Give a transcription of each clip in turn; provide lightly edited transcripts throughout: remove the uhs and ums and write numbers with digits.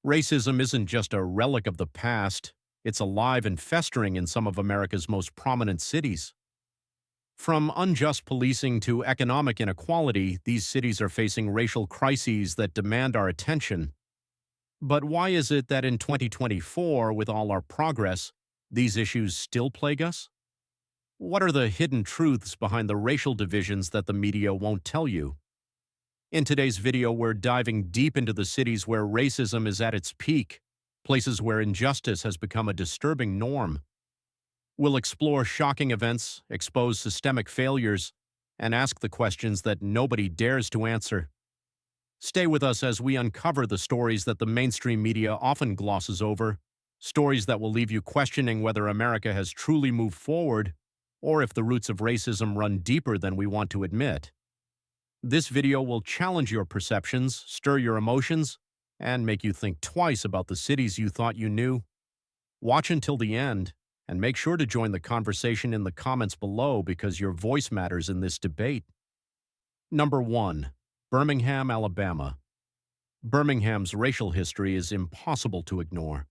Racism isn't just a relic of the past, it's alive and festering in some of America's most prominent cities. From unjust policing to economic inequality, these cities are facing racial crises that demand our attention. But why is it that in 2024, with all our progress, these issues still plague us? What are the hidden truths behind the racial divisions that the media won't tell you? In today's video, we're diving deep into the cities where racism is at its peak, places where injustice has become a disturbing norm. We'll explore shocking events, expose systemic failures, and ask the questions that nobody dares to answer. Stay with us as we uncover the stories that the mainstream media often glosses over, stories that will leave you questioning whether America has truly moved forward or if the roots of racism run deeper than we want to admit. This video will challenge your perceptions, stir your emotions, and make you think twice about the cities you thought you knew. Watch until the end, and make sure to join the conversation in the comments below because your voice matters in this debate. Number 1. Birmingham, Alabama. Birmingham's racial history is impossible to ignore.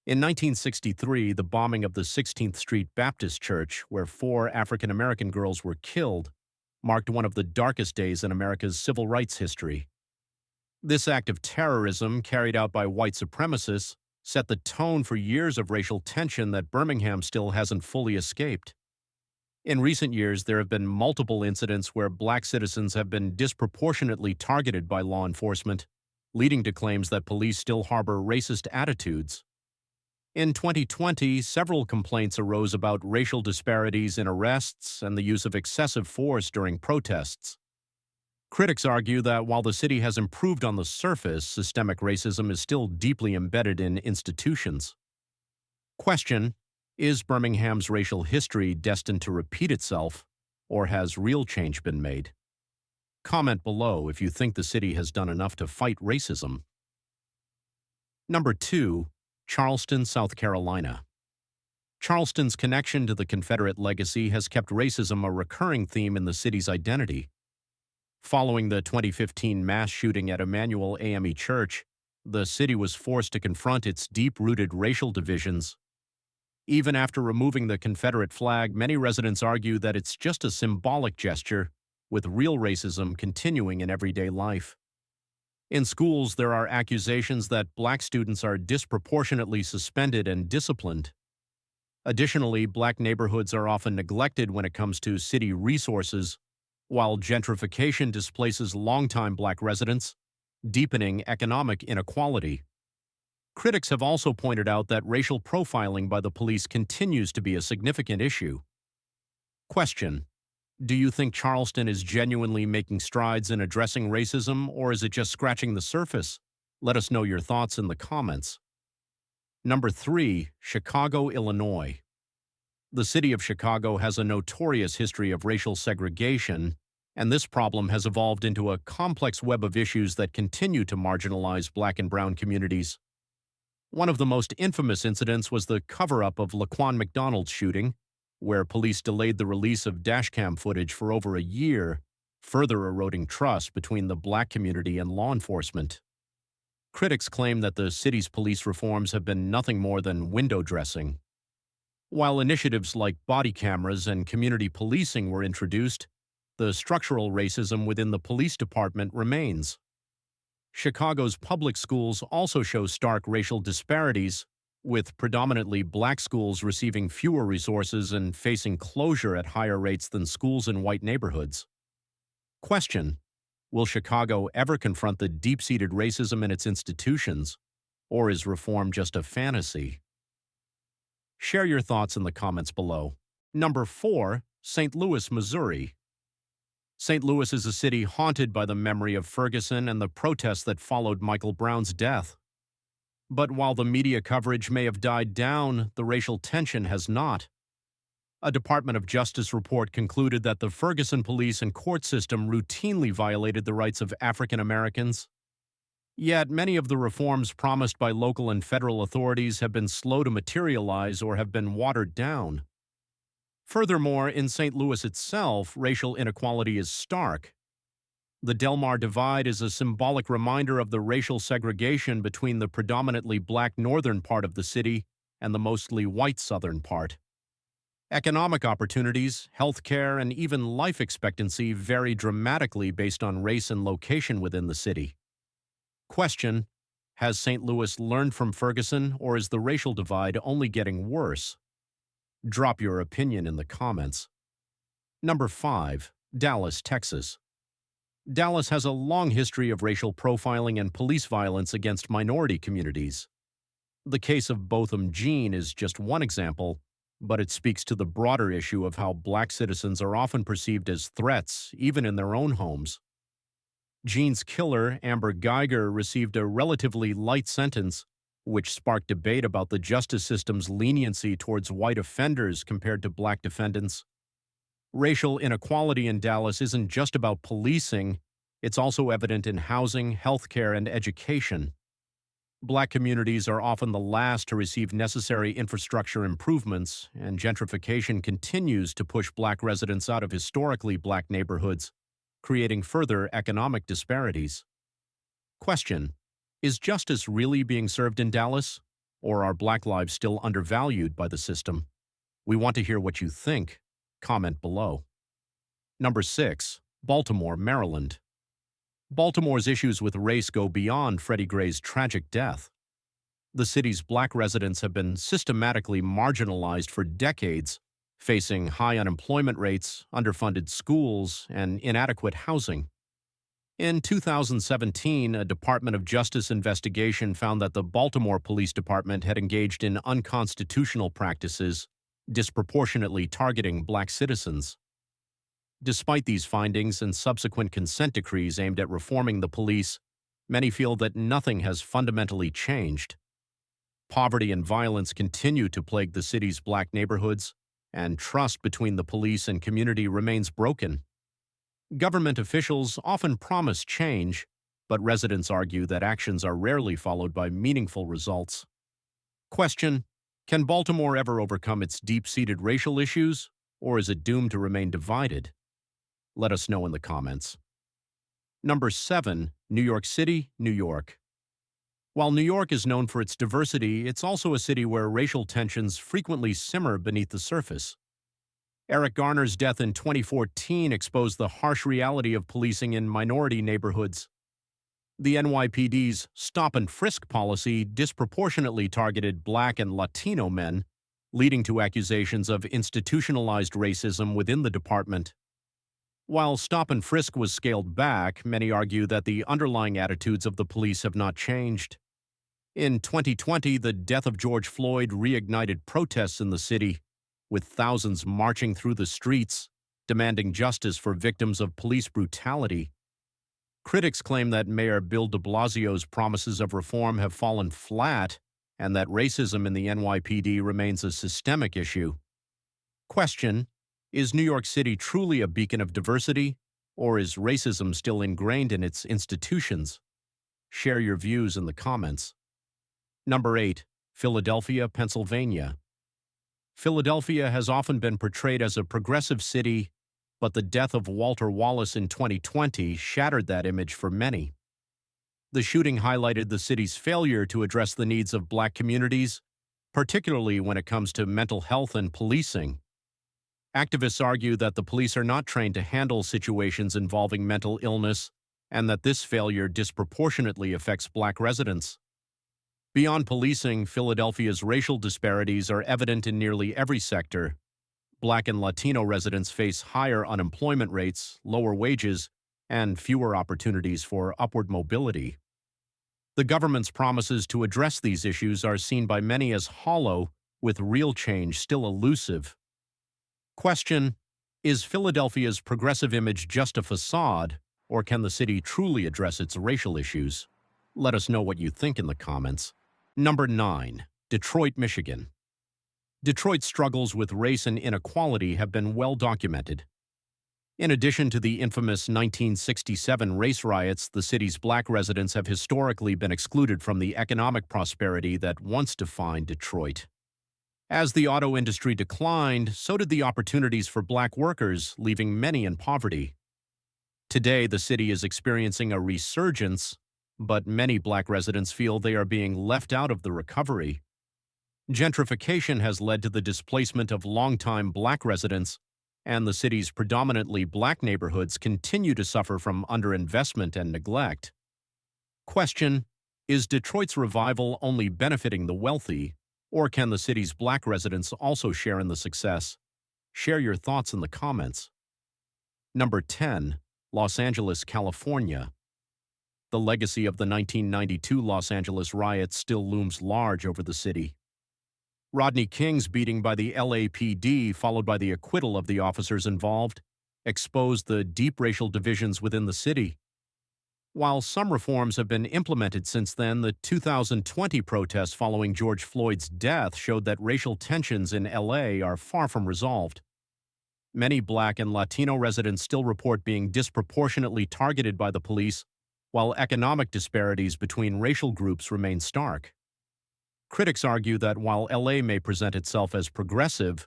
In 1963, the bombing of the 16th Street Baptist Church, where 4 African American girls were killed, marked one of the darkest days in America's civil rights history. This act of terrorism, carried out by white supremacists, set the tone for years of racial tension that Birmingham still hasn't fully escaped. In recent years, there have been multiple incidents where black citizens have been disproportionately targeted by law enforcement, leading to claims that police still harbor racist attitudes. In 2020, several complaints arose about racial disparities in arrests and the use of excessive force during protests. Critics argue that while the city has improved on the surface, systemic racism is still deeply embedded in institutions. Question: is Birmingham's racial history destined to repeat itself, or has real change been made? Comment below if you think the city has done enough to fight racism. Number 2. Charleston, South Carolina. Charleston's connection to the Confederate legacy has kept racism a recurring theme in the city's identity. Following the 2015 mass shooting at Emmanuel AME Church, the city was forced to confront its deep-rooted racial divisions. Even after removing the Confederate flag, many residents argue that it's just a symbolic gesture, with real racism continuing in everyday life. In schools, there are accusations that black students are disproportionately suspended and disciplined. Additionally, black neighborhoods are often neglected when it comes to city resources, while gentrification displaces longtime black residents, deepening economic inequality. Critics have also pointed out that racial profiling by the police continues to be a significant issue. Question: do you think Charleston is genuinely making strides in addressing racism, or is it just scratching the surface? Let us know your thoughts in the comments. Number 3. Chicago, Illinois. The city of Chicago has a notorious history of racial segregation, and this problem has evolved into a complex web of issues that continue to marginalize black and brown communities. One of the most infamous incidents was the cover-up of Laquan McDonald's shooting, where police delayed the release of dashcam footage for over a year, further eroding trust between the black community and law enforcement. Critics claim that the city's police reforms have been nothing more than window dressing. While initiatives like body cameras and community policing were introduced, the structural racism within the police department remains. Chicago's public schools also show stark racial disparities, with predominantly black schools receiving fewer resources and facing closure at higher rates than schools in white neighborhoods. Question: will Chicago ever confront the deep-seated racism in its institutions, or is reform just a fantasy? Share your thoughts in the comments below. Number 4. St. Louis, Missouri. St. Louis is a city haunted by the memory of Ferguson and the protests that followed Michael Brown's death. But while the media coverage may have died down, the racial tension has not. A Department of Justice report concluded that the Ferguson police and court system routinely violated the rights of African Americans. Yet many of the reforms promised by local and federal authorities have been slow to materialize or have been watered down. Furthermore, in St. Louis itself, racial inequality is stark. The Del Mar Divide is a symbolic reminder of the racial segregation between the predominantly black northern part of the city and the mostly white southern part. Economic opportunities, healthcare, and even life expectancy vary dramatically based on race and location within the city. Question: has St. Louis learned from Ferguson, or is the racial divide only getting worse? Drop your opinion in the comments. Number 5. Dallas, Texas. Dallas has a long history of racial profiling and police violence against minority communities. The case of Botham Jean is just one example, but it speaks to the broader issue of how black citizens are often perceived as threats, even in their own homes. Jean's killer, Amber Geiger, received a relatively light sentence, which sparked debate about the justice system's leniency towards white offenders compared to black defendants. Racial inequality in Dallas isn't just about policing, it's also evident in housing, healthcare, and education. Black communities are often the last to receive necessary infrastructure improvements, and gentrification continues to push black residents out of historically black neighborhoods, creating further economic disparities. Question: is justice really being served in Dallas, or are black lives still undervalued by the system? We want to hear what you think. Comment below. Number 6. Baltimore, Maryland. Baltimore's issues with race go beyond Freddie Gray's tragic death. The city's black residents have been systematically marginalized for decades, facing high unemployment rates, underfunded schools, and inadequate housing. In 2017, a Department of Justice investigation found that the Baltimore Police Department had engaged in unconstitutional practices, disproportionately targeting black citizens. Despite these findings and subsequent consent decrees aimed at reforming the police, many feel that nothing has fundamentally changed. Poverty and violence continue to plague the city's black neighborhoods, and trust between the police and community remains broken. Government officials often promise change, but residents argue that actions are rarely followed by meaningful results. Question: can Baltimore ever overcome its deep-seated racial issues, or is it doomed to remain divided? Let us know in the comments. Number 7. New York City, New York. While New York is known for its diversity, it's also a city where racial tensions frequently simmer beneath the surface. Eric Garner's death in 2014 exposed the harsh reality of policing in minority neighborhoods. The NYPD's stop and frisk policy disproportionately targeted black and Latino men, leading to accusations of institutionalized racism within the department. While stop and frisk was scaled back, many argue that the underlying attitudes of the police have not changed. In 2020, the death of George Floyd reignited protests in the city, with thousands marching through the streets, demanding justice for victims of police brutality. Critics claim that Mayor Bill de Blasio's promises of reform have fallen flat, and that racism in the NYPD remains a systemic issue. Question: is New York City truly a beacon of diversity, or is racism still ingrained in its institutions? Share your views in the comments. Number 8. Philadelphia, Pennsylvania. Philadelphia has often been portrayed as a progressive city, but the death of Walter Wallace in 2020 shattered that image for many. The shooting highlighted the city's failure to address the needs of black communities, particularly when it comes to mental health and policing. Activists argue that the police are not trained to handle situations involving mental illness, and that this failure disproportionately affects black residents. Beyond policing, Philadelphia's racial disparities are evident in nearly every sector. Black and Latino residents face higher unemployment rates, lower wages, and fewer opportunities for upward mobility. The government's promises to address these issues are seen by many as hollow, with real change still elusive. Question: is Philadelphia's progressive image just a facade, or can the city truly address its racial issues? Let us know what you think in the comments. Number 9. Detroit, Michigan. Detroit's struggles with race and inequality have been well documented. In addition to the infamous 1967 race riots, the city's black residents have historically been excluded from the economic prosperity that once defined Detroit. As the auto industry declined, so did the opportunities for black workers, leaving many in poverty. Today, the city is experiencing a resurgence, but many black residents feel they are being left out of the recovery. Gentrification has led to the displacement of longtime black residents, and the city's predominantly black neighborhoods continue to suffer from underinvestment and neglect. Question: is Detroit's revival only benefiting the wealthy, or can the city's black residents also share in the success? Share your thoughts in the comments. Number 10. Los Angeles, California. The legacy of the 1992 Los Angeles riots still looms large over the city. Rodney King's beating by the LAPD, followed by the acquittal of the officers involved, exposed the deep racial divisions within the city. While some reforms have been implemented since then, the 2020 protests following George Floyd's death showed that racial tensions in LA are far from resolved. Many Black and Latino residents still report being disproportionately targeted by the police, while economic disparities between racial groups remain stark. Critics argue that while LA may present itself as progressive,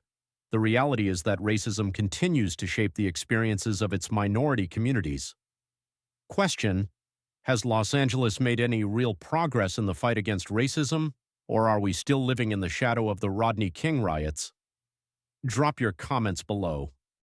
the reality is that racism continues to shape the experiences of its minority communities. Question: has Los Angeles made any real progress in the fight against racism, or are we still living in the shadow of the Rodney King riots? Drop your comments below.